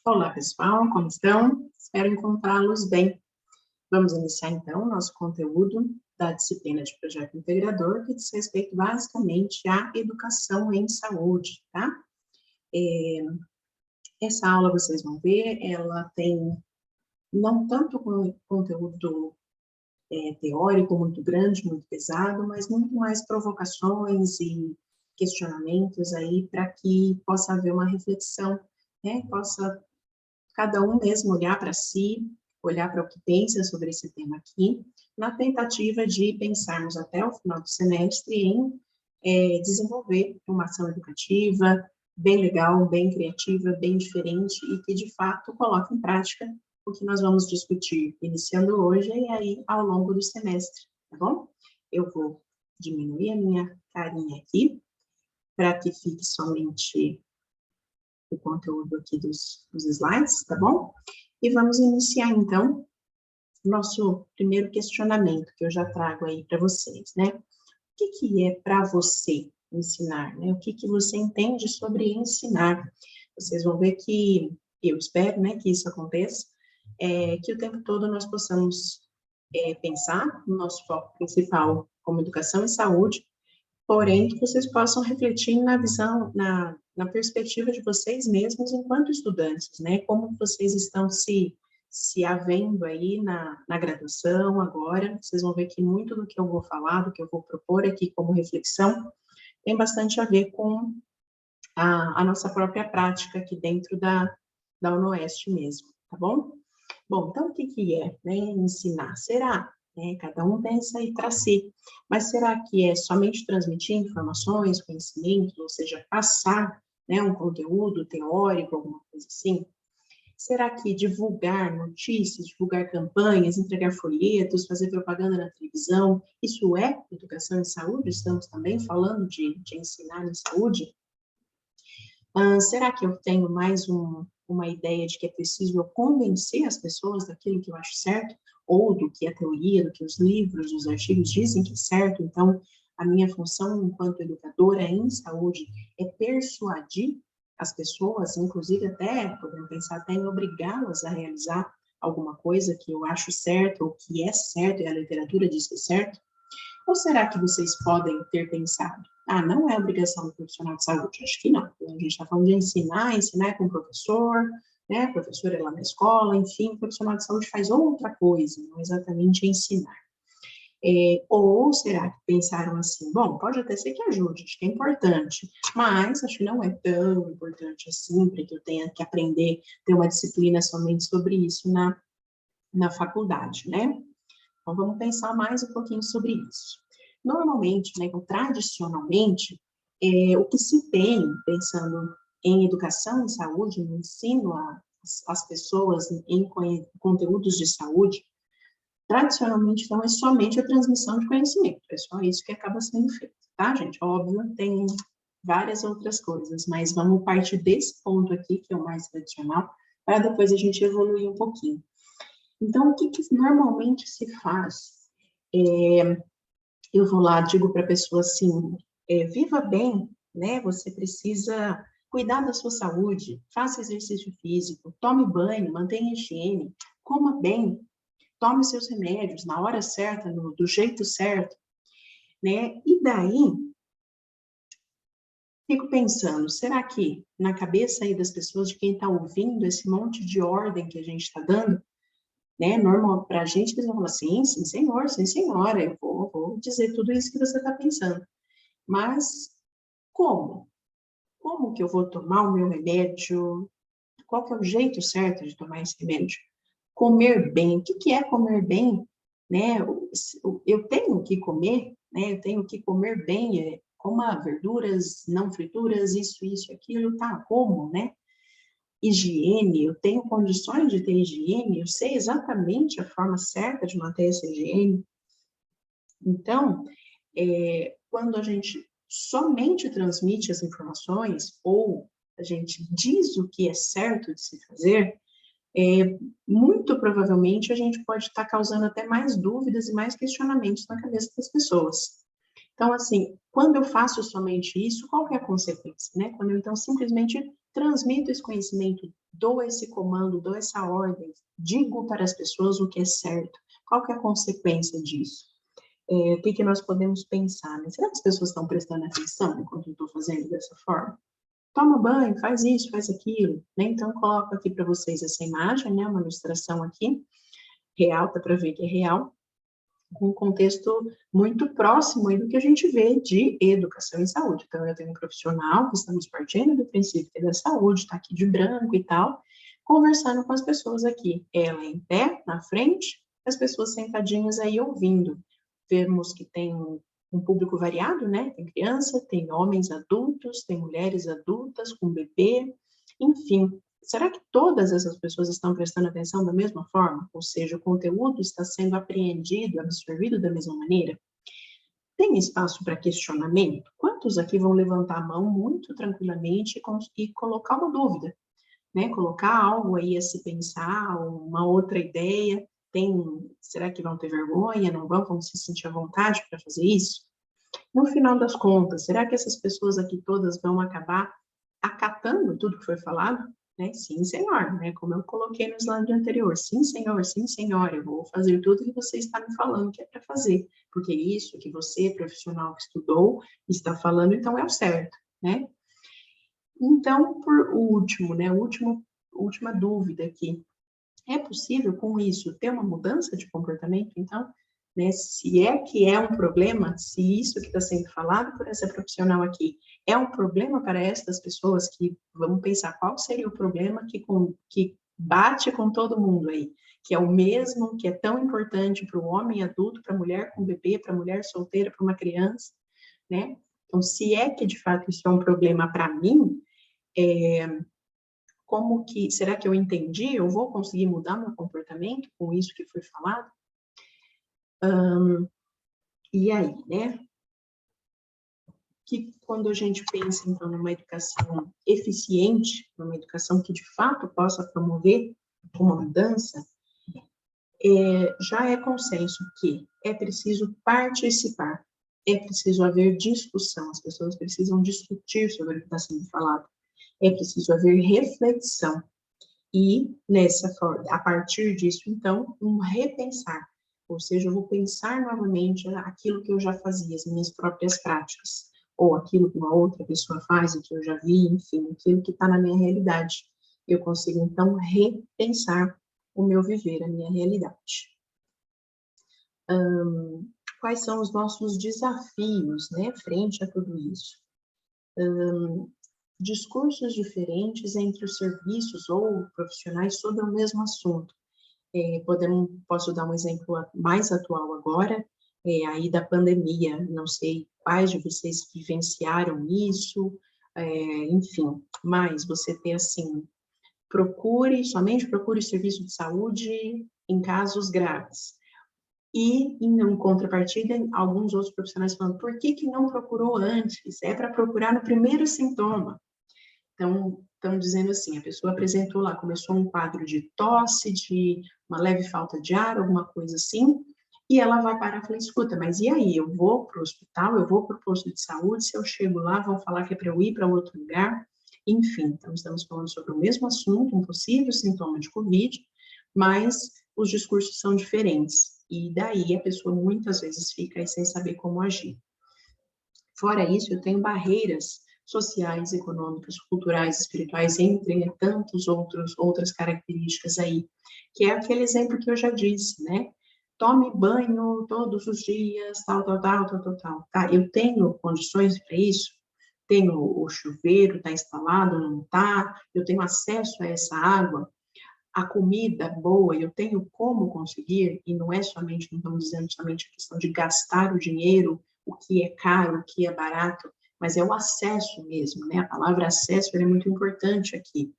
Olá, pessoal, como estão? Espero encontrá-los bem. Vamos iniciar, então, o nosso conteúdo da disciplina de projeto integrador, que diz respeito, basicamente, à educação em saúde, tá? Essa aula, vocês vão ver, ela tem não tanto conteúdo teórico muito grande, muito pesado, mas muito mais provocações e questionamentos aí para que possa haver uma reflexão, né? Possa cada um mesmo olhar para si, olhar para o que pensa sobre esse tema aqui, na tentativa de pensarmos até o final do semestre em desenvolver uma ação educativa bem legal, bem criativa, bem diferente e que, de fato, coloque em prática o que nós vamos discutir, iniciando hoje e aí ao longo do semestre, tá bom? Eu vou diminuir a minha carinha aqui, para que fique somente o conteúdo aqui dos slides, tá bom? E vamos iniciar, então, nosso primeiro questionamento, que eu já trago aí para vocês, né? O que é para você ensinar, né? O que você entende sobre ensinar? Vocês vão ver que, eu espero, né, que isso aconteça, que o tempo todo nós possamos pensar no nosso foco principal como educação e saúde, porém, que vocês possam refletir na visão, na perspectiva de vocês mesmos enquanto estudantes, né? Como vocês estão se havendo aí na graduação agora. Vocês vão ver que muito do que eu vou falar, do que eu vou propor aqui como reflexão, tem bastante a ver com a nossa própria prática aqui dentro da UnoOeste mesmo, tá bom? Bom, então o que é, né, ensinar? Será? Cada um pensa aí para si, mas será que é somente transmitir informações, conhecimentos, ou seja, passar, né, um conteúdo teórico, alguma coisa assim? Será que divulgar notícias, divulgar campanhas, entregar folhetos, fazer propaganda na televisão, isso é educação em saúde? Estamos também falando de ensinar em saúde? Será que eu tenho mais uma ideia de que é preciso eu convencer as pessoas daquilo que eu acho certo, ou do que a teoria, do que os livros, os artigos dizem que é certo? Então, a minha função enquanto educadora em saúde é persuadir as pessoas, inclusive até, podemos pensar até em obrigá-las a realizar alguma coisa que eu acho certo, ou que é certo, e a literatura diz que é certo? Ou será que vocês podem ter pensado, não é obrigação do profissional de saúde? Acho que não. A gente está falando de ensinar com o professor, né? O professor é lá na escola, enfim, o profissional de saúde faz outra coisa, não exatamente ensinar. Ou será que pensaram assim, bom, pode até ser que ajude, acho que é importante, mas acho que não é tão importante assim, para que eu tenha que aprender, ter uma disciplina somente sobre isso na faculdade, né? Então, vamos pensar mais um pouquinho sobre isso. Normalmente, né, tradicionalmente, o que se tem, pensando em educação e saúde, no ensino às pessoas em conteúdos de saúde, tradicionalmente, então, é somente a transmissão de conhecimento. É só isso que acaba sendo feito, tá, gente? Óbvio, tem várias outras coisas, mas vamos partir desse ponto aqui, que é o mais tradicional, para depois a gente evoluir um pouquinho. Então, o que normalmente se faz? Eu vou lá, digo para a pessoa assim, viva bem, né? Você precisa cuidar da sua saúde, faça exercício físico, tome banho, mantenha higiene, coma bem, tome seus remédios na hora certa, do jeito certo, né? E daí, fico pensando, será que na cabeça aí das pessoas, de quem está ouvindo esse monte de ordem que a gente está dando, né, normal para a gente, eles vão falar, sim, senhor, sim, senhora, eu vou dizer tudo isso que você está pensando. Mas como? Como que eu vou tomar o meu remédio? Qual que é o jeito certo de tomar esse remédio? Comer bem. O que é comer bem? Né? Eu tenho que comer, né? Eu tenho que comer bem, coma verduras, não frituras, isso, aquilo, tá? Como, né? Higiene, eu tenho condições de ter higiene, eu sei exatamente a forma certa de manter essa higiene. Então, quando a gente somente transmite as informações, ou a gente diz o que é certo de se fazer, muito provavelmente a gente pode estar causando até mais dúvidas e mais questionamentos na cabeça das pessoas. Então, assim, quando eu faço somente isso, qual que é a consequência, né? Quando eu, então, simplesmente transmito esse conhecimento dou esse comando, dou essa ordem, digo para as pessoas o que é certo, qual que é a consequência disso? O que nós podemos pensar, né? Será que as pessoas estão prestando atenção enquanto eu estou fazendo dessa forma? Toma banho, faz isso, faz aquilo, né? Então, eu coloco aqui para vocês essa imagem, né? Uma ilustração aqui, real, para ver que é real, com um contexto muito próximo aí do que a gente vê de educação em saúde. Então, eu tenho um profissional que estamos partindo do princípio que é da saúde, está aqui de branco e tal, conversando com as pessoas aqui. Ela em pé, na frente, as pessoas sentadinhas aí ouvindo. Vemos que tem um público variado, né? Tem criança, tem homens adultos, tem mulheres adultas com bebê, enfim. Será que todas essas pessoas estão prestando atenção da mesma forma? Ou seja, o conteúdo está sendo apreendido, absorvido da mesma maneira? Tem espaço para questionamento? Quantos aqui vão levantar a mão muito tranquilamente e colocar uma dúvida, né? Colocar algo aí a se pensar, uma outra ideia? Será que vão ter vergonha? Não vão se sentir à vontade para fazer isso? No final das contas, será que essas pessoas aqui todas vão acabar acatando tudo que foi falado? Né? Sim, senhor, né? Como eu coloquei no slide anterior. Sim, senhora, eu vou fazer tudo que você está me falando que é para fazer, porque isso que você, profissional que estudou, está falando, então é o certo, né? Então, por último, né? Última dúvida aqui. É possível, com isso, ter uma mudança de comportamento, então? Né? Se é que é um problema, se isso que está sendo falado por essa profissional aqui é um problema para essas pessoas que, vamos pensar, qual seria o problema que bate com todo mundo aí, que é o mesmo, que é tão importante para o homem adulto, para a mulher com bebê, para a mulher solteira, para uma criança, né? Então, se é que de fato isso é um problema para mim, será que eu entendi? Eu vou conseguir mudar meu comportamento com isso que foi falado? E aí, né? Que quando a gente pensa, então, numa educação eficiente, numa educação que de fato possa promover uma mudança, já é consenso que é preciso participar, é preciso haver discussão, as pessoas precisam discutir sobre o que está sendo falado, é preciso haver reflexão, e a partir disso, então, um repensar, ou seja, eu vou pensar novamente aquilo que eu já fazia, as minhas próprias práticas, ou aquilo que uma outra pessoa faz e que eu já vi, enfim, aquilo que está na minha realidade. Eu consigo, então, repensar o meu viver, a minha realidade. Quais são os nossos desafios, né, frente a tudo isso? Discursos diferentes entre os serviços ou profissionais sobre o mesmo assunto. Posso dar um exemplo mais atual agora, aí da pandemia, não sei quais de vocês vivenciaram isso, enfim, mas você tem assim, somente procure serviço de saúde em casos graves. E, em contrapartida, alguns outros profissionais falando, por que não procurou antes? É para procurar no primeiro sintoma. Então, estão dizendo assim, a pessoa apresentou lá, começou um quadro de tosse, de uma leve falta de ar, alguma coisa assim, e ela vai parar e fala, escuta, mas e aí, eu vou para o hospital, eu vou para o posto de saúde, se eu chego lá, vão falar que é para eu ir para outro lugar, enfim, então estamos falando sobre o mesmo assunto, um possível sintoma de Covid, mas os discursos são diferentes, e daí a pessoa muitas vezes fica aí sem saber como agir. Fora isso, eu tenho barreiras sociais, econômicas, culturais, espirituais, entre outras características aí, que é aquele exemplo que eu já disse, né? Tome banho todos os dias, tal. Tá? Eu tenho condições para isso? Tenho o chuveiro, está instalado, não está? Eu tenho acesso a essa água? A comida boa, eu tenho como conseguir, e não estamos dizendo somente a questão de gastar o dinheiro, o que é caro, o que é barato, mas é o acesso mesmo, né? A palavra acesso é muito importante aqui.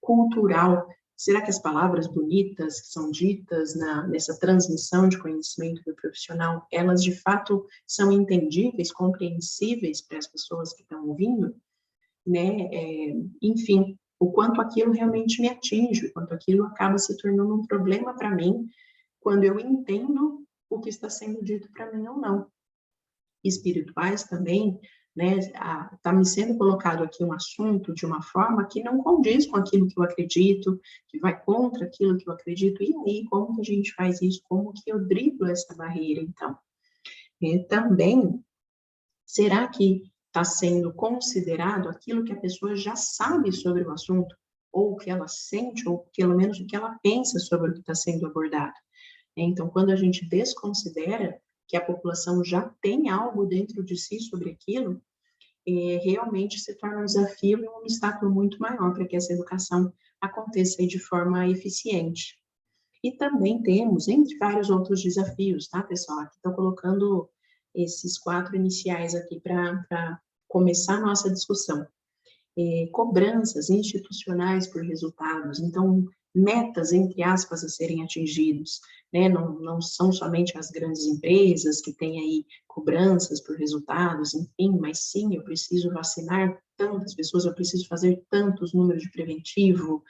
Cultural, será que as palavras bonitas que são ditas nessa transmissão de conhecimento do profissional, elas de fato são entendíveis, compreensíveis para as pessoas que estão ouvindo? Né? Enfim, o quanto aquilo realmente me atinge, o quanto aquilo acaba se tornando um problema para mim, quando eu entendo o que está sendo dito para mim ou não. Espirituais também, né? Está me sendo colocado aqui um assunto de uma forma que não condiz com aquilo que eu acredito, que vai contra aquilo que eu acredito, e aí, como que a gente faz isso? Como que eu driblo essa barreira, então? Também, será que está sendo considerado aquilo que a pessoa já sabe sobre o assunto, ou o que ela sente, ou pelo menos o que ela pensa sobre o que está sendo abordado? Então, quando a gente desconsidera que a população já tem algo dentro de si sobre aquilo, realmente se torna um desafio e um obstáculo muito maior para que essa educação aconteça de forma eficiente. E também temos, entre vários outros desafios, tá, pessoal? Aqui estou colocando esses 4 iniciais aqui para começar a nossa discussão. Cobranças institucionais por resultados, então, metas, entre aspas, a serem atingidos, né? Não são somente as grandes empresas que têm aí cobranças por resultados, enfim, mas sim, eu preciso vacinar tantas pessoas, eu preciso fazer tantos números de preventivo,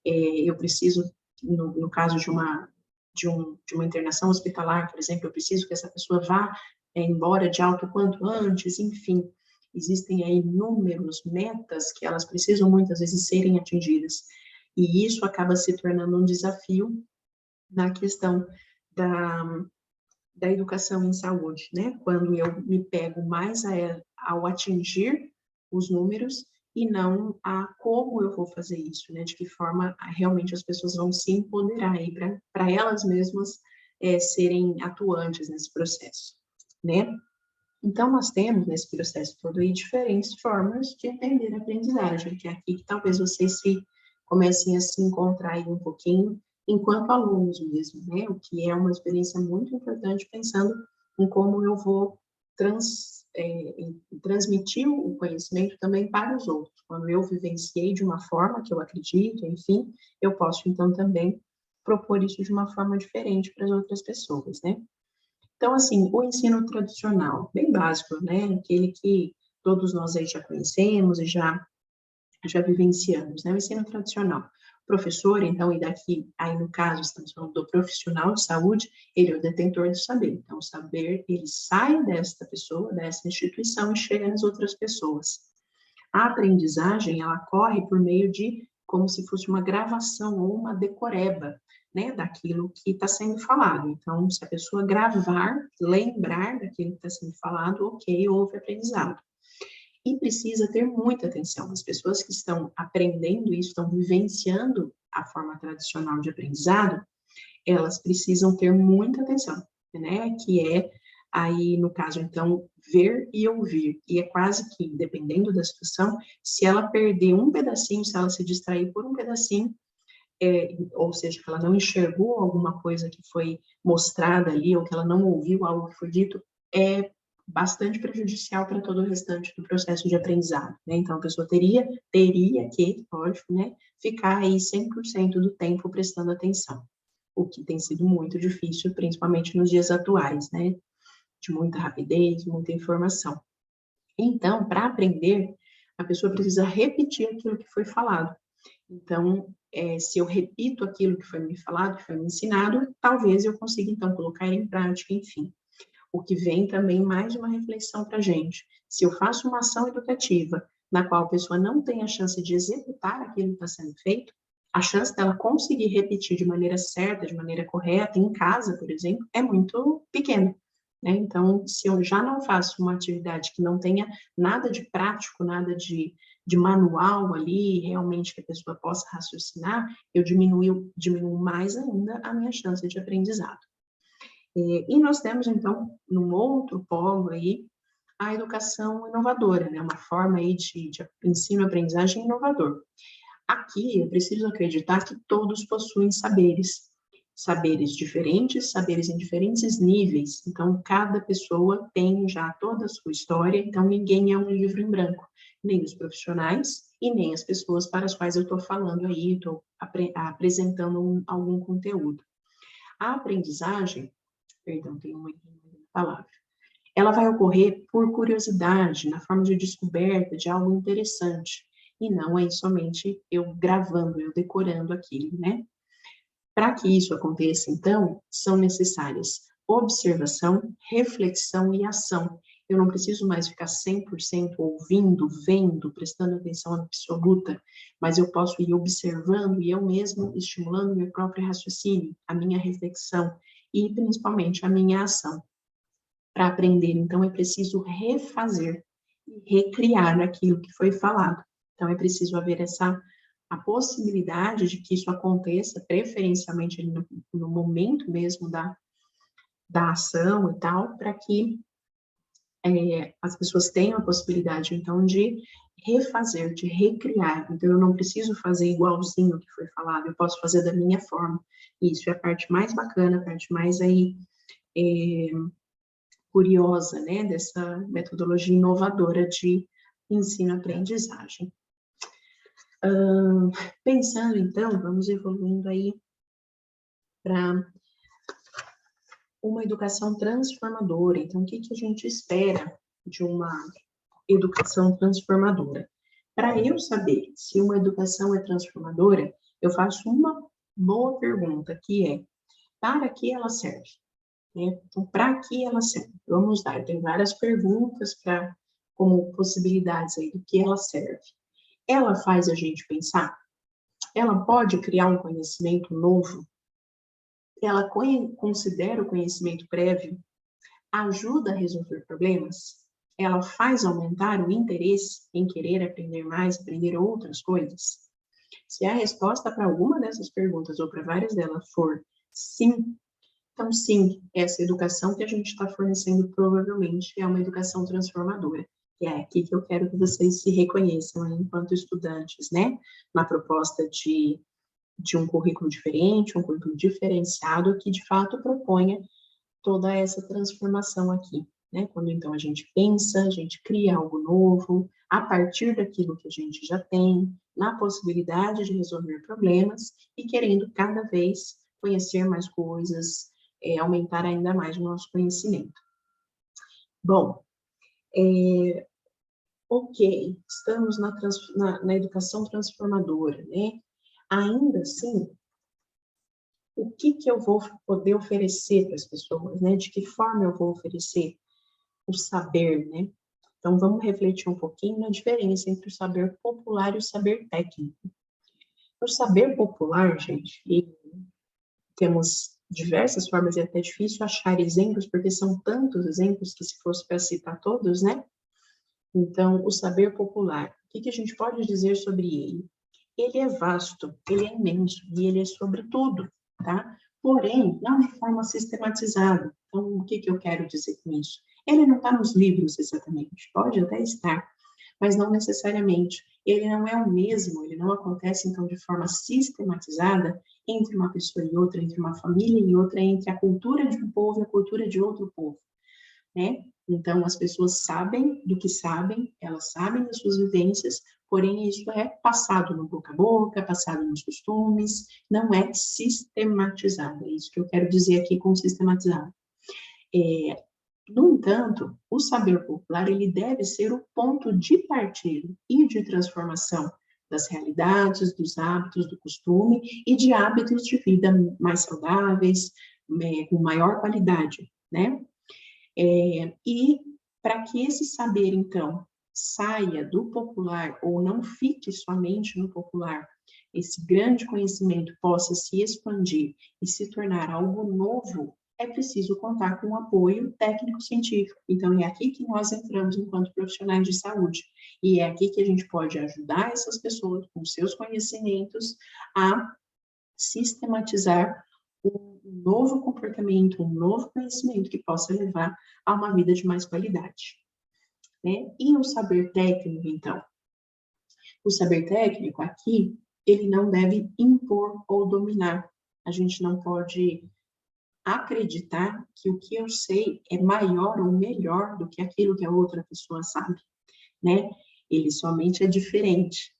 eu preciso, no caso de uma internação hospitalar, por exemplo, eu preciso que essa pessoa vá embora de alto quanto antes, enfim, existem aí números, metas que elas precisam muitas vezes serem atingidas. E isso acaba se tornando um desafio na questão da educação em saúde, né? Quando eu me pego mais ao atingir os números e não a como eu vou fazer isso, né? De que forma realmente as pessoas vão se empoderar aí para elas mesmas serem atuantes nesse processo, né? Então, nós temos nesse processo todo aí diferentes formas de entender a aprendizagem, que é aqui que talvez vocês comecem a se encontrar aí um pouquinho, enquanto alunos mesmo, né? O que é uma experiência muito importante, pensando em como eu vou transmitir o conhecimento também para os outros. Quando eu vivenciei de uma forma que eu acredito, enfim, eu posso, então, também propor isso de uma forma diferente para as outras pessoas, né? Então, assim, o ensino tradicional, bem básico, né? Aquele que todos nós aí já conhecemos e já vivenciamos, né? O ensino tradicional. O professor, então, e daqui, aí no caso, estamos falando do profissional de saúde, ele é o detentor do saber. Então, o saber, ele sai desta pessoa, dessa instituição e chega nas outras pessoas. A aprendizagem, ela ocorre por meio de, como se fosse uma gravação ou uma decoreba, né, daquilo que está sendo falado. Então, se a pessoa gravar, lembrar daquilo que está sendo falado, ok, houve aprendizado. E precisa ter muita atenção. As pessoas que estão aprendendo isso, estão vivenciando a forma tradicional de aprendizado, elas precisam ter muita atenção, né, que é aí, no caso, então, ver e ouvir. E é quase que, dependendo da situação, se ela perder um pedacinho, se ela se distrair por um pedacinho, ou seja, que ela não enxergou alguma coisa que foi mostrada ali, ou que ela não ouviu algo que foi dito, é bastante prejudicial para todo o restante do processo de aprendizado, né? Então, a pessoa teria que, lógico, né, ficar aí 100% do tempo prestando atenção, o que tem sido muito difícil, principalmente nos dias atuais, né? De muita rapidez, muita informação. Então, para aprender, a pessoa precisa repetir aquilo que foi falado. Então, se eu repito aquilo que foi me falado, que foi me ensinado, talvez eu consiga, então, colocar ele em prática, enfim. O que vem também mais uma reflexão para a gente. Se eu faço uma ação educativa na qual a pessoa não tem a chance de executar aquilo que está sendo feito, a chance dela conseguir repetir de maneira certa, de maneira correta, em casa, por exemplo, é muito pequena, né? Então, se eu já não faço uma atividade que não tenha nada de prático, nada de manual ali, realmente que a pessoa possa raciocinar, eu diminuo mais ainda a minha chance de aprendizado. E nós temos, então, num outro polo aí, a educação inovadora, né? Uma forma aí de ensino-aprendizagem inovador. Aqui, eu preciso acreditar que todos possuem saberes diferentes, saberes em diferentes níveis. Então, cada pessoa tem já toda a sua história, então ninguém é um livro em branco, nem os profissionais e nem as pessoas para as quais eu estou falando aí, estou apresentando algum conteúdo. A aprendizagem, perdão, tem uma palavra, ela vai ocorrer por curiosidade, na forma de descoberta de algo interessante, e não aí somente eu gravando, eu decorando aquilo, né? Para que isso aconteça, então, são necessárias observação, reflexão e ação. eu não preciso mais ficar 100% ouvindo, vendo, prestando atenção absoluta, mas eu posso ir observando e eu mesmo estimulando meu próprio raciocínio, a minha reflexão e principalmente a minha ação. Para aprender, então, é preciso refazer, recriar aquilo que foi falado. Então, é preciso haver a possibilidade de que isso aconteça, preferencialmente ali no momento mesmo da ação e tal, para que as pessoas tenham a possibilidade, então, de refazer, de recriar. Então, eu não preciso fazer igualzinho o que foi falado, eu posso fazer da minha forma. Isso é a parte mais bacana, a parte mais aí curiosa, né, dessa metodologia inovadora de ensino-aprendizagem. Pensando, então, vamos evoluindo aí para uma educação transformadora. Então, o que a gente espera de uma educação transformadora? Para eu saber se uma educação é transformadora, eu faço uma boa pergunta, que é, para que ela serve? Né? Então, para que ela serve? Vamos lá, eu tenho várias perguntas como possibilidades aí do que ela serve. Ela faz a gente pensar? Ela pode criar um conhecimento novo? Ela considera o conhecimento prévio? Ajuda a resolver problemas? Ela faz aumentar o interesse em querer aprender mais, aprender outras coisas? Se a resposta para alguma dessas perguntas, ou para várias delas, for sim, então sim, essa educação que a gente está fornecendo provavelmente é uma educação transformadora. E é aqui que eu quero que vocês se reconheçam enquanto estudantes, né? Na proposta de um currículo diferente, um currículo diferenciado, que de fato proponha toda essa transformação aqui, né? Quando então a gente pensa, a gente cria algo novo, a partir daquilo que a gente já tem, na possibilidade de resolver problemas e querendo cada vez conhecer mais coisas, aumentar ainda mais o nosso conhecimento. Bom, ok, estamos na educação transformadora, né? Ainda assim, o que eu vou poder oferecer para as pessoas, né? De que forma eu vou oferecer o saber, né? Então, vamos refletir um pouquinho na diferença entre o saber popular e o saber técnico. O saber popular, gente, e temos diversas formas, e é até difícil achar exemplos, porque são tantos exemplos que se fosse para citar todos, né? Então, o saber popular, o que a gente pode dizer sobre ele? Ele é vasto, ele é imenso, e ele é sobre tudo, tá? Porém, não de forma sistematizada. Então, o que eu quero dizer com isso? Ele não está nos livros exatamente, pode até estar, mas não necessariamente. Ele não é o mesmo, ele não acontece, então, de forma sistematizada entre uma pessoa e outra, entre uma família e outra, entre a cultura de um povo e a cultura de outro povo, né? Então, as pessoas sabem do que sabem, elas sabem das suas vivências, porém, isso é passado no boca a boca, passado nos costumes, não é sistematizado. É isso que eu quero dizer aqui com sistematizado. No entanto, o saber popular, ele deve ser o ponto de partida e de transformação das realidades, dos hábitos, do costume e de hábitos de vida mais saudáveis, com maior qualidade, né? E para que esse saber, então, saia do popular ou não fique somente no popular, esse grande conhecimento possa se expandir e se tornar algo novo, é preciso contar com o apoio técnico-científico. Então, é aqui que nós entramos enquanto profissionais de saúde. E é aqui que a gente pode ajudar essas pessoas, com seus conhecimentos, a sistematizar um novo comportamento, um novo conhecimento que possa levar a uma vida de mais qualidade, né? E o saber técnico, então? O saber técnico aqui, ele não deve impor ou dominar. A gente não pode acreditar que o que eu sei é maior ou melhor do que aquilo que a outra pessoa sabe, né? Ele somente é diferente.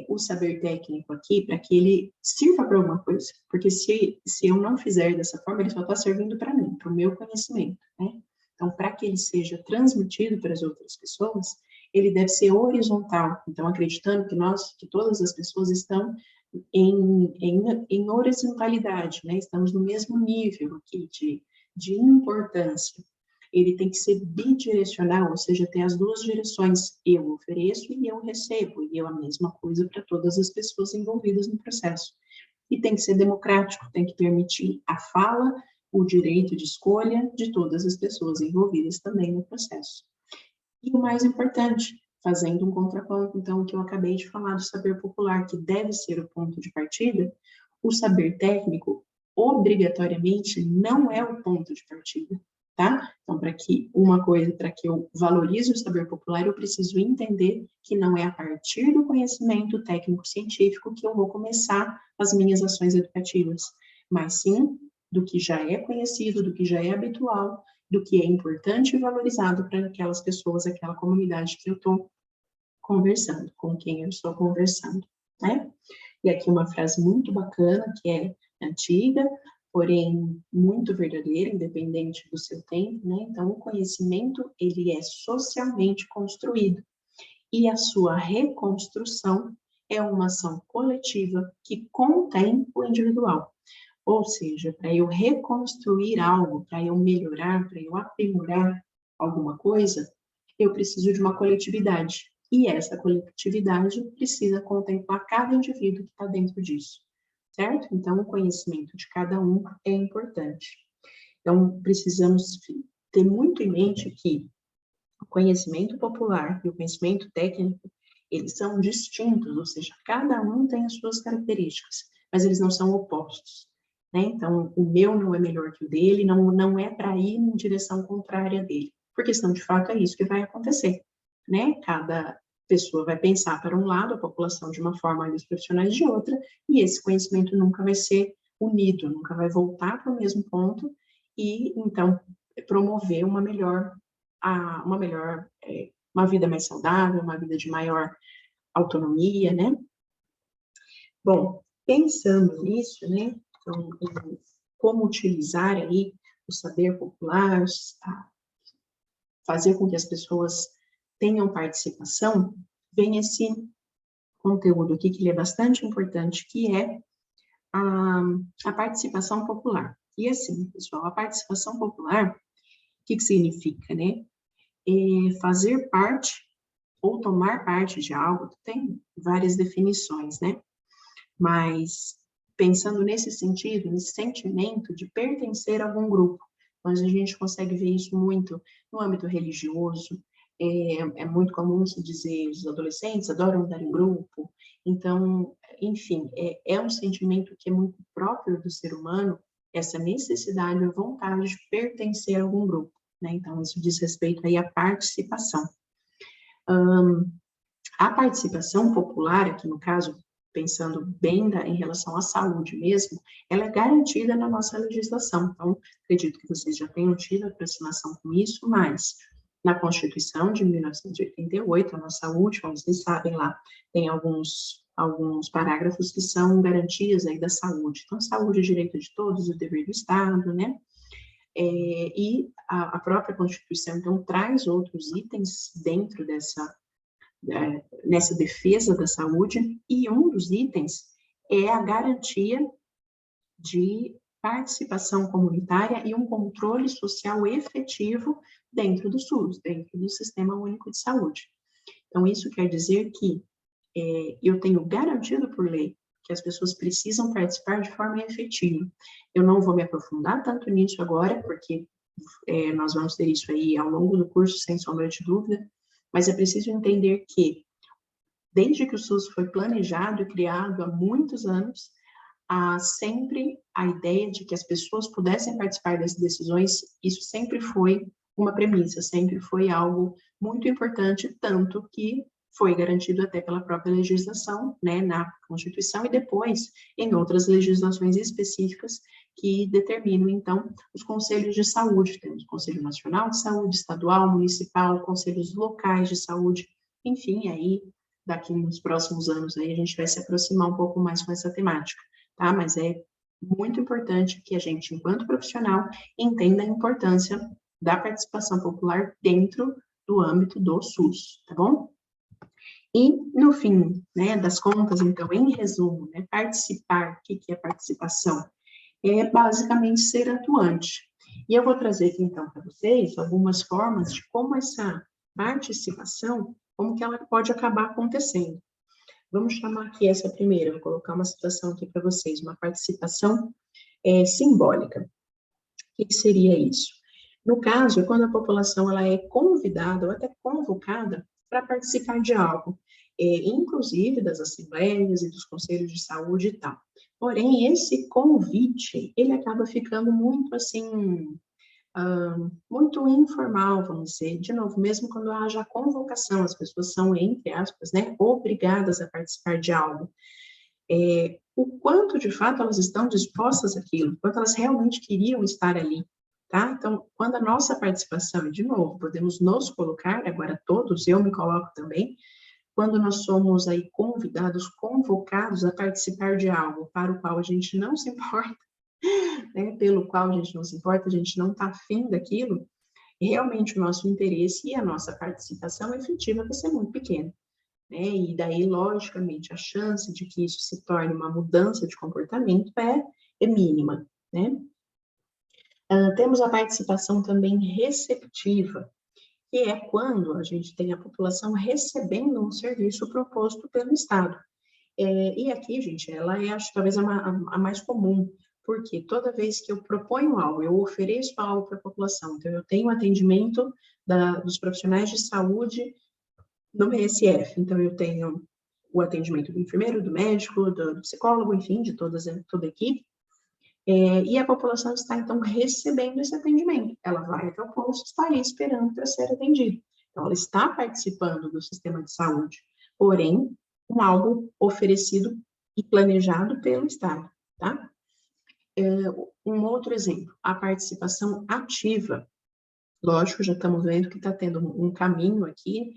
O saber técnico aqui, para que ele sirva para alguma coisa, porque se eu não fizer dessa forma, ele só está servindo para mim, para o meu conhecimento, né? Então, para que ele seja transmitido para as outras pessoas, ele deve ser horizontal, então, acreditando que todas as pessoas estão em horizontalidade, né? Estamos no mesmo nível aqui de importância. ele tem que ser bidirecional, ou seja, ter as duas direções, eu ofereço e eu recebo, e é a mesma coisa para todas as pessoas envolvidas no processo. E tem que ser democrático, tem que permitir a fala, o direito de escolha de todas as pessoas envolvidas também no processo. E o mais importante, fazendo um contraponto, então, que eu acabei de falar do saber popular, que deve ser o ponto de partida, o saber técnico, obrigatoriamente, não é o ponto de partida, tá? Então, para que eu valorize o saber popular, eu preciso entender que não é a partir do conhecimento técnico-científico que eu vou começar as minhas ações educativas, mas sim do que já é conhecido, do que já é habitual, do que é importante e valorizado para aquelas pessoas, aquela comunidade que eu estou conversando, com quem eu estou conversando, né? E aqui uma frase muito bacana, que é antiga, porém muito verdadeira, independente do seu tempo, né? Então, o conhecimento, ele é socialmente construído, e a sua reconstrução é uma ação coletiva que contém o individual. Ou seja, para eu reconstruir algo, para eu melhorar, para eu aprimorar alguma coisa, eu preciso de uma coletividade. E essa coletividade precisa contemplar cada indivíduo que está dentro disso, certo? Então, o conhecimento de cada um é importante. Então, precisamos ter muito em mente que o conhecimento popular e o conhecimento técnico, eles são distintos, ou seja, cada um tem as suas características, mas eles não são opostos, né? Então, o meu não é melhor que o dele, não é para ir em direção contrária dele, porque senão, de fato, é isso que vai acontecer, né? Cada pessoa vai pensar para um lado, a população de uma forma e os profissionais de outra, e esse conhecimento nunca vai ser unido, nunca vai voltar para o mesmo ponto, e, então, promover uma vida mais saudável, uma vida de maior autonomia, né? Bom, pensando nisso, né, então, em como utilizar aí o saber popular, fazer com que as pessoas tenham participação, vem esse conteúdo aqui que ele é bastante importante, que é a participação popular. E assim, pessoal, a participação popular, o que significa, né? Fazer parte ou tomar parte de algo, tem várias definições, né? Mas pensando nesse sentido, nesse sentimento de pertencer a algum grupo, mas a gente consegue ver isso muito no âmbito religioso, é muito comum se dizer, os adolescentes adoram andar em grupo, então, enfim, é um sentimento que é muito próprio do ser humano, essa necessidade, a vontade de pertencer a algum grupo, né? Então, isso diz respeito aí à participação. A participação popular, aqui no caso, pensando bem em relação à saúde mesmo, ela é garantida na nossa legislação. Então, acredito que vocês já tenham tido aproximação com isso, mas na Constituição de 1988, a nossa última, vocês sabem lá, tem alguns parágrafos que são garantias aí da saúde. Então, saúde é direito de todos, o dever do Estado, né? E a própria Constituição, então, traz outros itens dentro nessa defesa da saúde, e um dos itens é a garantia de participação comunitária e um controle social efetivo dentro do SUS, dentro do Sistema Único de Saúde. Então, isso quer dizer que eu tenho garantido por lei que as pessoas precisam participar de forma efetiva. Eu não vou me aprofundar tanto nisso agora, porque nós vamos ter isso aí ao longo do curso, sem sombra de dúvida, mas é preciso entender que, desde que o SUS foi planejado e criado há muitos anos, há sempre a ideia de que as pessoas pudessem participar das decisões, isso sempre foi uma premissa, sempre foi algo muito importante, tanto que foi garantido até pela própria legislação, né, na Constituição, e depois em outras legislações específicas que determinam, então, os conselhos de saúde. Temos o Conselho Nacional de Saúde, estadual, municipal, conselhos locais de saúde, enfim, aí, daqui nos próximos anos, aí a gente vai se aproximar um pouco mais com essa temática, tá? Mas é muito importante que a gente, enquanto profissional, entenda a importância da participação popular dentro do âmbito do SUS, tá bom? E, no fim, né, das contas, então, em resumo, né, participar, o que é participação? É basicamente ser atuante. E eu vou trazer aqui, então, para vocês algumas formas de como essa participação, como que ela pode acabar acontecendo. Vamos chamar aqui essa primeira, vou colocar uma situação aqui para vocês, uma participação simbólica. O que seria isso? No caso, quando a população ela é convidada ou até convocada para participar de algo, inclusive das assembleias e dos conselhos de saúde e tal. Porém, esse convite, ele acaba ficando muito assim, muito informal, vamos dizer. De novo, mesmo quando haja convocação, as pessoas são, entre aspas, né, obrigadas a participar de algo. O quanto, de fato, elas estão dispostas àquilo, o quanto elas realmente queriam estar ali, tá? Então, quando a nossa participação, e de novo, podemos nos colocar, agora todos, eu me coloco também, quando nós somos aí convidados, convocados a participar de algo para o qual a gente não se importa, né, pelo qual a gente não se importa, a gente não está afim daquilo, realmente o nosso interesse e a nossa participação efetiva vai ser muito pequena. Né? E daí, logicamente, a chance de que isso se torne uma mudança de comportamento é mínima, né? Temos a participação também receptiva, que é quando a gente tem a população recebendo um serviço proposto pelo Estado. E aqui, gente, ela é, acho, talvez a mais comum, porque toda vez que eu proponho algo, eu ofereço algo para a população, então eu tenho atendimento dos profissionais de saúde no MSF, então eu tenho o atendimento do enfermeiro, do médico, do psicólogo, enfim, de toda a equipe, e a população está, então, recebendo esse atendimento. Ela vai até o posto, está ali esperando para ser atendida. Então, ela está participando do sistema de saúde, porém, com algo oferecido e planejado pelo Estado, tá? Um outro exemplo, a participação ativa. Lógico, já estamos vendo que está tendo um caminho aqui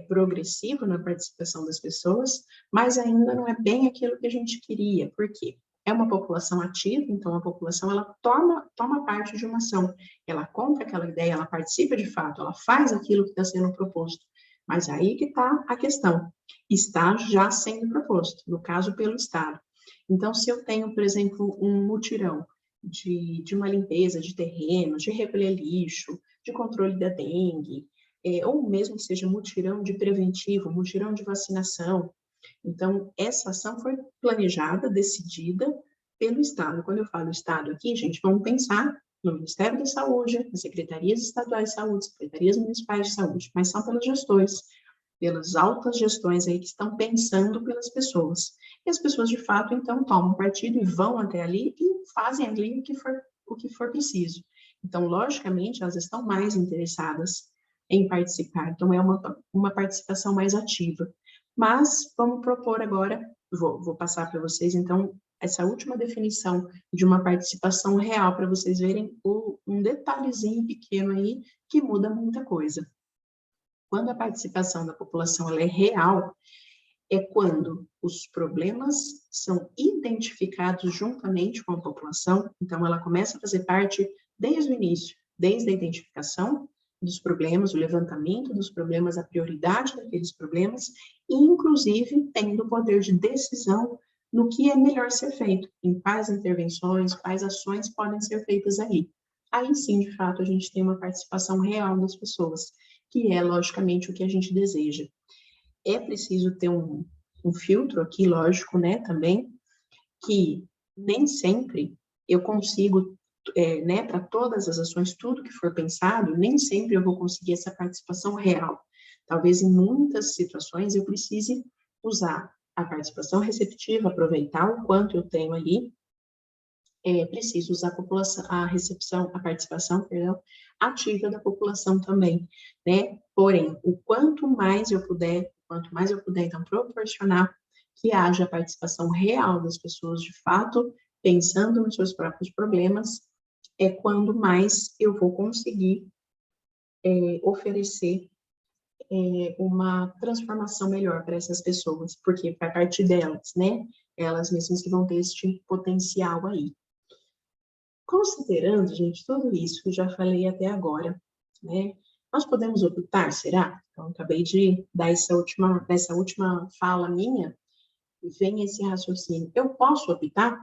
progressivo na participação das pessoas, mas ainda não é bem aquilo que a gente queria. Por quê? É uma população ativa, então a população ela toma parte de uma ação, ela compra aquela ideia, ela participa de fato, ela faz aquilo que está sendo proposto. Mas aí que está a questão, está já sendo proposto, no caso pelo Estado. Então, se eu tenho, por exemplo, um mutirão de uma limpeza de terrenos, de recolher lixo, de controle da dengue, ou mesmo que seja mutirão de preventivo, mutirão de vacinação. Então, essa ação foi planejada, decidida pelo Estado. Quando eu falo Estado aqui, gente, vamos pensar no Ministério da Saúde, nas secretarias estaduais de saúde, secretarias municipais de saúde, mas são pelos gestores, pelas altas gestões aí que estão pensando pelas pessoas. E as pessoas, de fato, então, tomam partido e vão até ali e fazem ali o que for preciso. Então, logicamente, elas estão mais interessadas em participar. Então, é uma participação mais ativa. Mas, vamos propor agora, vou passar para vocês, então, essa última definição de uma participação real, para vocês verem um detalhezinho pequeno aí que muda muita coisa. Quando a participação da população ela é real, é quando os problemas são identificados juntamente com a população, então ela começa a fazer parte desde o início, desde a identificação dos problemas, o levantamento dos problemas, a prioridade daqueles problemas, e inclusive tendo o poder de decisão no que é melhor ser feito, em quais intervenções, quais ações podem ser feitas ali. Aí sim, de fato, a gente tem uma participação real das pessoas, que é, logicamente, o que a gente deseja. É preciso ter um filtro aqui, lógico, né, também, que nem sempre eu consigo, né, para todas as ações, tudo que for pensado, nem sempre eu vou conseguir essa participação real. Talvez em muitas situações eu precise usar a participação receptiva, aproveitar o quanto eu tenho ali, preciso usar a participação, perdão, ativa da população também, né? Porém, quanto mais eu puder, então, proporcionar que haja a participação real das pessoas, de fato, pensando nos seus próprios problemas, é quando mais eu vou conseguir oferecer uma transformação melhor para essas pessoas, porque vai partir delas, né? Elas mesmas que vão ter esse potencial aí. Considerando, gente, tudo isso que eu já falei até agora, né? Nós podemos optar, será? Então, acabei de dar essa última fala minha, e vem esse raciocínio. Eu posso optar?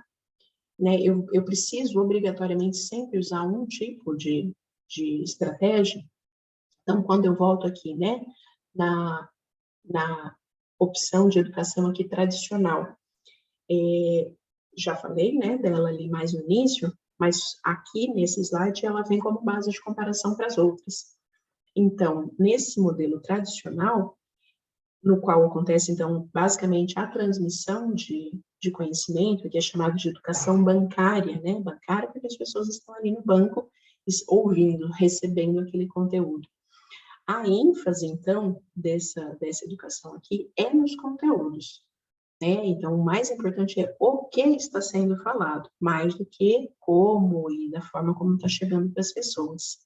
né? Eu preciso obrigatoriamente sempre usar um tipo de estratégia. Então, quando eu volto aqui, né, na opção de educação aqui tradicional, já falei, né, dela ali mais no início, mas aqui nesse slide ela vem como base de comparação para as outras. Então, nesse modelo tradicional, no qual acontece, então, basicamente a transmissão de conhecimento, que é chamado de educação bancária, né? Bancária porque as pessoas estão ali no banco ouvindo, recebendo aquele conteúdo. A ênfase, então, dessa educação aqui é nos conteúdos, né? Então, o mais importante é o que está sendo falado, mais do que como e da forma como está chegando para as pessoas.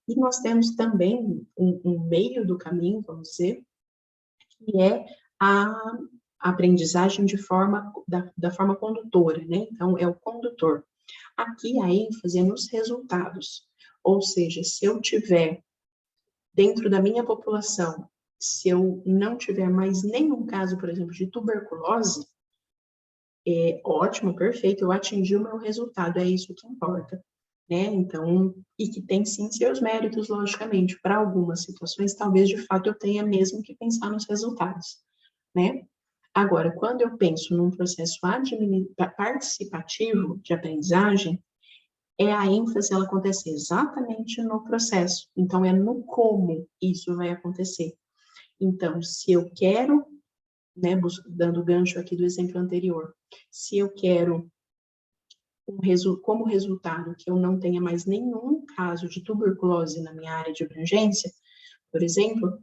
E nós temos também um meio do caminho, vamos dizer, que é a aprendizagem da forma condutora, né? Então, é o condutor. Aqui a ênfase é nos resultados, ou seja, se eu tiver dentro da minha população, se eu não tiver mais nenhum caso, por exemplo, de tuberculose, é ótimo, perfeito, eu atingi o meu resultado, é isso que importa, né? Então, e que tem sim seus méritos, logicamente, para algumas situações, talvez de fato eu tenha mesmo que pensar nos resultados, né? Agora, quando eu penso num processo participativo de aprendizagem, a ênfase ela acontece exatamente no processo, então é no como isso vai acontecer. Então, se eu quero, né, dando gancho aqui do exemplo anterior, se eu quero como resultado que eu não tenha mais nenhum caso de tuberculose na minha área de abrangência, por exemplo,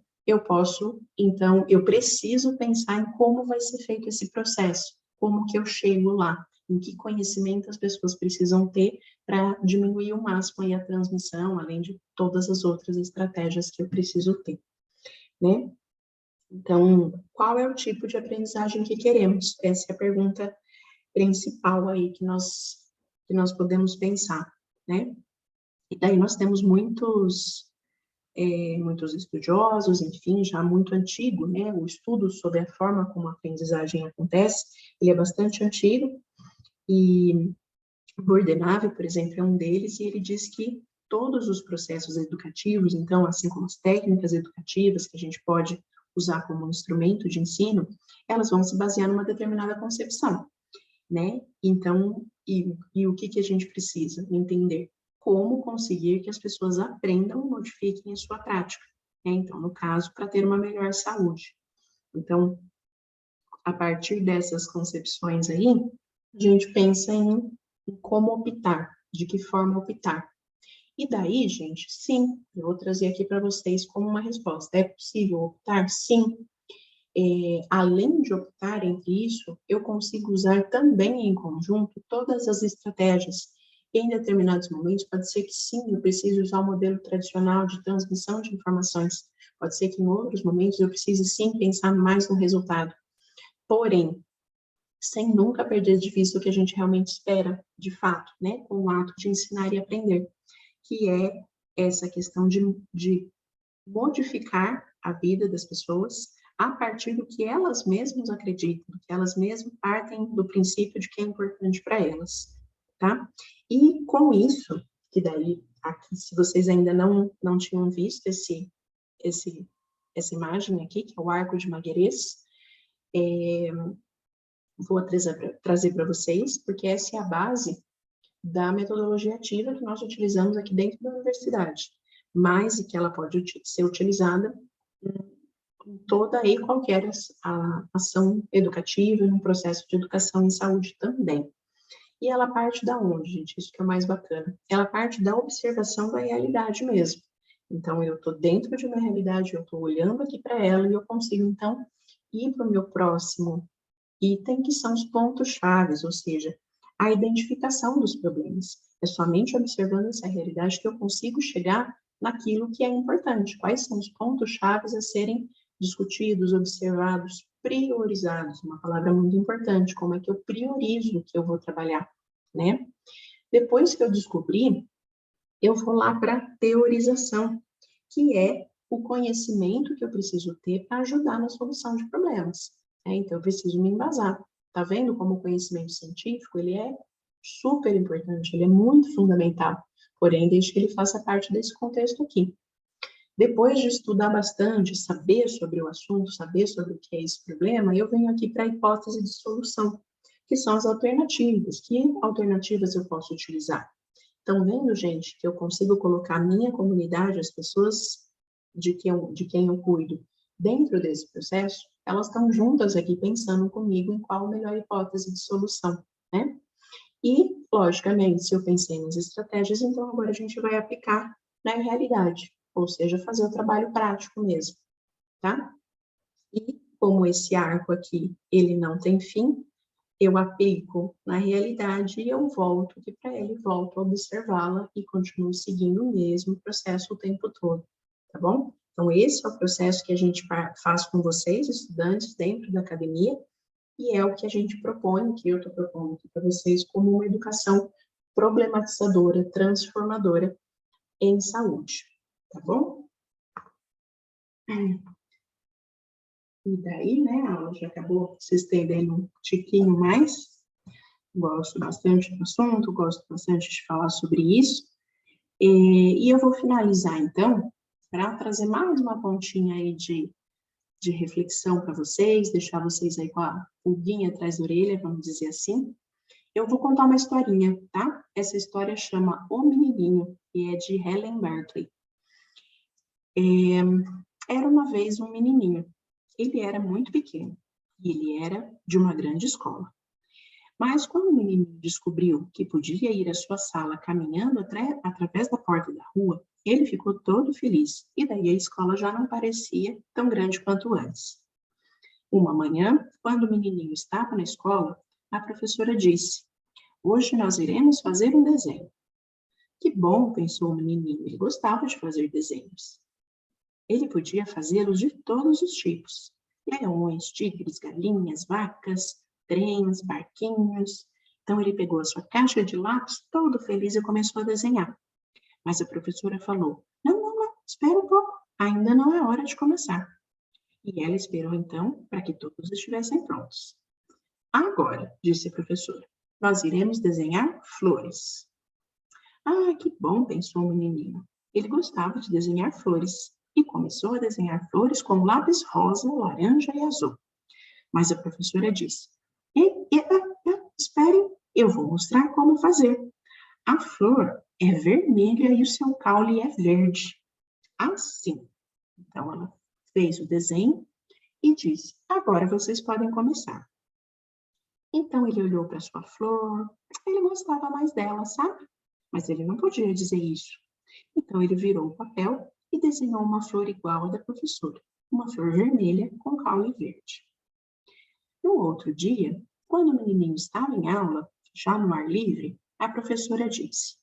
então, eu preciso pensar em como vai ser feito esse processo, como que eu chego lá, em que conhecimento as pessoas precisam ter para diminuir ao máximo a transmissão, além de todas as outras estratégias que eu preciso ter, né? Então, qual é o tipo de aprendizagem que queremos? Essa é a pergunta principal aí que nós podemos pensar, né? E daí nós temos muitos estudiosos, enfim, já muito antigo, né? O estudo sobre a forma como a aprendizagem acontece, ele é bastante antigo, e Bordenave, por exemplo, é um deles, e ele diz que todos os processos educativos, então, assim como as técnicas educativas que a gente pode usar como instrumento de ensino, elas vão se basear numa determinada concepção, né? Então, e o que a gente precisa entender? Como conseguir que as pessoas aprendam e modifiquem a sua prática, né? Então, no caso, para ter uma melhor saúde. Então, a partir dessas concepções aí, a gente pensa em como optar, de que forma optar. E daí, gente, sim, eu vou trazer aqui para vocês como uma resposta. É possível optar? Sim. Além de optar entre isso, eu consigo usar também em conjunto todas as estratégias. Em determinados momentos, pode ser que sim, eu precise usar o modelo tradicional de transmissão de informações. Pode ser que em outros momentos eu precise sim pensar mais no resultado. Porém, sem nunca perder de vista o que a gente realmente espera, de fato, né, com o ato de ensinar e aprender, que é essa questão de modificar a vida das pessoas a partir do que elas mesmas acreditam, do que elas mesmas partem do princípio de que é importante para elas, tá? E com isso, que daí, aqui, se vocês ainda não tinham visto essa imagem aqui, que é o arco de Magerês, vou trazer para vocês, porque essa é a base da metodologia ativa que nós utilizamos aqui dentro da universidade, mas que ela pode ser utilizada em toda e qualquer ação educativa, no processo de educação em saúde também. E ela parte da onde, gente? Isso que é o mais bacana. Ela parte da observação da realidade mesmo. Então, eu estou dentro de uma realidade, eu estou olhando aqui para ela e eu consigo, então, ir para o meu próximo item, que são os pontos chaves, ou seja, a identificação dos problemas. É somente observando essa realidade que eu consigo chegar naquilo que é importante. Quais são os pontos chaves a serem discutidos, observados, priorizados? Uma palavra muito importante. Como é que eu priorizo o que eu vou trabalhar, né? Depois que eu descobri, eu vou lá para a teorização, que é o conhecimento que eu preciso ter para ajudar na solução de problemas. Então, eu preciso me embasar. Tá vendo como o conhecimento científico, ele é super importante, ele é muito fundamental, porém, desde que ele faça parte desse contexto aqui. Depois de estudar bastante, saber sobre o assunto, saber sobre o que é esse problema, eu venho aqui para a hipótese de solução, que são as alternativas. Que alternativas eu posso utilizar? Estão vendo, gente, que eu consigo colocar a minha comunidade, as pessoas de quem eu cuido, dentro desse processo? Elas estão juntas aqui pensando comigo em qual a melhor hipótese de solução, né? E, logicamente, se eu pensei nas estratégias, então agora a gente vai aplicar na realidade, ou seja, fazer o trabalho prático mesmo, tá? E como esse arco aqui, ele não tem fim, eu aplico na realidade e eu volto aqui para ele, volto a observá-la e continuo seguindo o mesmo processo o tempo todo, tá bom? Então, esse é o processo que a gente faz com vocês, estudantes, dentro da academia, e é o que a gente propõe, que eu estou propondo aqui para vocês, como uma educação problematizadora, transformadora em saúde, tá bom? E daí, né, a aula já acabou se estendendo um tiquinho mais. Gosto bastante do assunto, gosto bastante de falar sobre isso. E eu vou finalizar, então, para trazer mais uma pontinha aí de reflexão para vocês, deixar vocês aí com a pulguinha atrás da orelha, vamos dizer assim. Eu vou contar uma historinha, tá? Essa história chama O Menininho, e é de Helen Berkeley. Era uma vez um menininho. Ele era muito pequeno e ele era de uma grande escola. Mas quando o menino descobriu que podia ir à sua sala caminhando através da porta da rua, ele ficou todo feliz e daí a escola já não parecia tão grande quanto antes. Uma manhã, quando o menininho estava na escola, a professora disse: "Hoje nós iremos fazer um desenho." Que bom, pensou o menininho, ele gostava de fazer desenhos. Ele podia fazê-los de todos os tipos: leões, tigres, galinhas, vacas, trens, barquinhos. Então ele pegou a sua caixa de lápis, todo feliz, e começou a desenhar. Mas a professora falou: não, espera um pouco, ainda não é hora de começar. E ela esperou então para que todos estivessem prontos. Agora, disse a professora, nós iremos desenhar flores. Ah, que bom, pensou o menininho. Ele gostava de desenhar flores e começou a desenhar flores com lápis rosa, laranja e azul. Mas a professora disse: esperem, eu vou mostrar como fazer. A flor é vermelha e o seu caule é verde. Assim. Então, ela fez o desenho e disse: agora vocês podem começar. Então, ele olhou para sua flor, ele gostava mais dela, sabe? Mas ele não podia dizer isso. Então, ele virou o papel e desenhou uma flor igual à da professora, uma flor vermelha com caule verde. No outro dia, quando o menininho estava em aula, já no ar livre, a professora disse: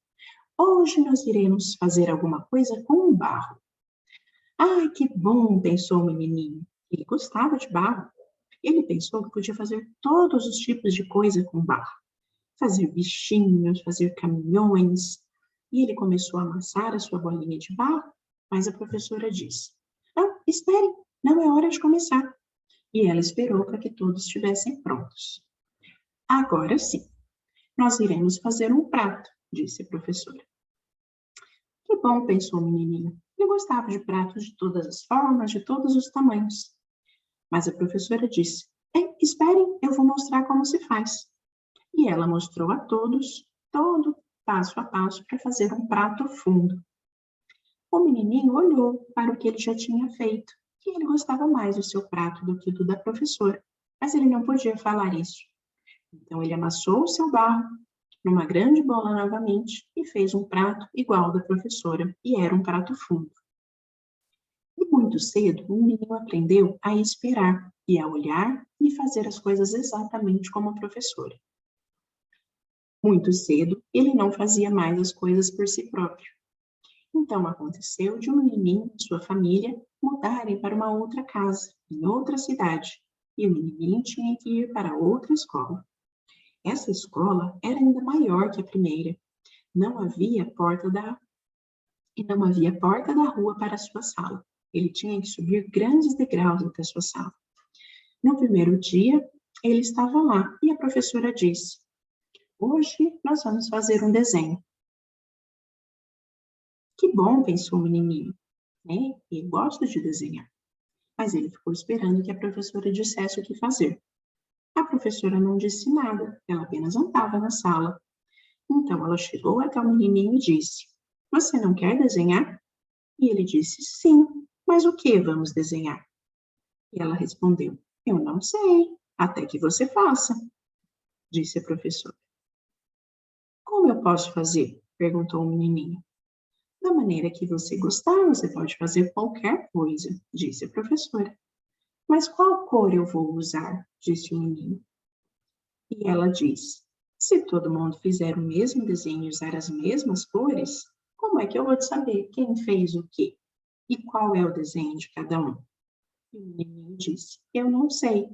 hoje nós iremos fazer alguma coisa com o barro. Ai, que bom, pensou o menininho. Ele gostava de barro. Ele pensou que podia fazer todos os tipos de coisa com barro. Fazer bichinhos, fazer caminhões. E ele começou a amassar a sua bolinha de barro, mas a professora disse: não, esperem, não é hora de começar. E ela esperou para que todos estivessem prontos. Agora sim, nós iremos fazer um prato, disse a professora. Que bom, pensou o menininho. Ele gostava de pratos de todas as formas, de todos os tamanhos. Mas a professora disse: esperem, eu vou mostrar como se faz. E ela mostrou a todos, todo passo a passo, para fazer um prato fundo. O menininho olhou para o que ele já tinha feito, e ele gostava mais do seu prato do que do da professora, mas ele não podia falar isso. Então ele amassou o seu barro numa grande bola novamente e fez um prato igual ao da professora, e era um prato fundo. E muito cedo, o menino aprendeu a esperar e a olhar e fazer as coisas exatamente como a professora. Muito cedo, ele não fazia mais as coisas por si próprio. Então aconteceu de um menininho e sua família mudarem para uma outra casa, em outra cidade, e o menininho tinha que ir para outra escola. Essa escola era ainda maior que a primeira. Não havia porta da rua para a sua sala. Ele tinha que subir grandes degraus até sua sala. No primeiro dia, ele estava lá e a professora disse: Hoje nós vamos fazer um desenho. Que bom, pensou o menininho, né? Ele gosta de desenhar. Mas ele ficou esperando que a professora dissesse o que fazer. A professora não disse nada, ela apenas andava na sala. Então ela chegou até o menininho e disse: Você não quer desenhar? E ele disse: Sim, mas o que vamos desenhar? E ela respondeu: Eu não sei, até que você faça, disse a professora. Como eu posso fazer? Perguntou o menininho. Da maneira que você gostar, você pode fazer qualquer coisa, disse a professora. Mas qual cor eu vou usar? Disse o menino. E ela disse: Se todo mundo fizer o mesmo desenho e usar as mesmas cores, como é que eu vou saber quem fez o quê? E qual é o desenho de cada um? E o menino disse: Eu não sei.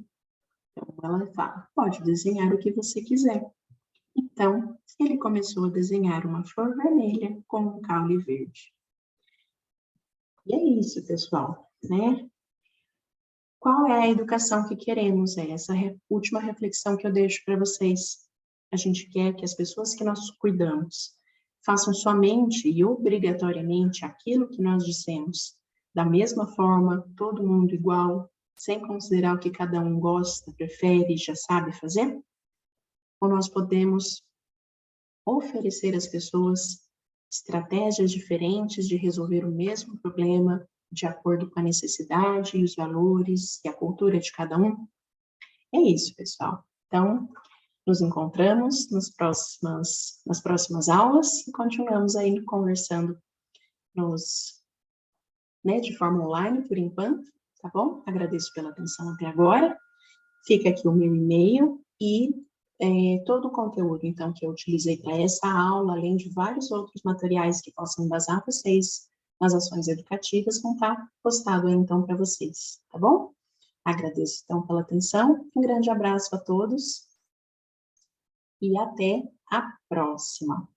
Então ela fala: Pode desenhar o que você quiser. Então ele começou a desenhar uma flor vermelha com um caule verde. E é isso, pessoal, né? Qual é a educação que queremos? É essa última reflexão que eu deixo para vocês. A gente quer que as pessoas que nós cuidamos façam somente e obrigatoriamente aquilo que nós dissemos, da mesma forma, todo mundo igual, sem considerar o que cada um gosta, prefere e já sabe fazer? Ou nós podemos oferecer às pessoas estratégias diferentes de resolver o mesmo problema de acordo com a necessidade e os valores e a cultura de cada um? É isso, pessoal. Então, nos encontramos nas próximas aulas e continuamos aí conversando de forma online, por enquanto, tá bom? Agradeço pela atenção até agora. Fica aqui o meu e-mail e todo o conteúdo, então, que eu utilizei para essa aula, além de vários outros materiais que possam embasar vocês nas ações educativas, vão estar postado aí, então, para vocês, tá bom? Agradeço, então, pela atenção. Um grande abraço a todos e até a próxima.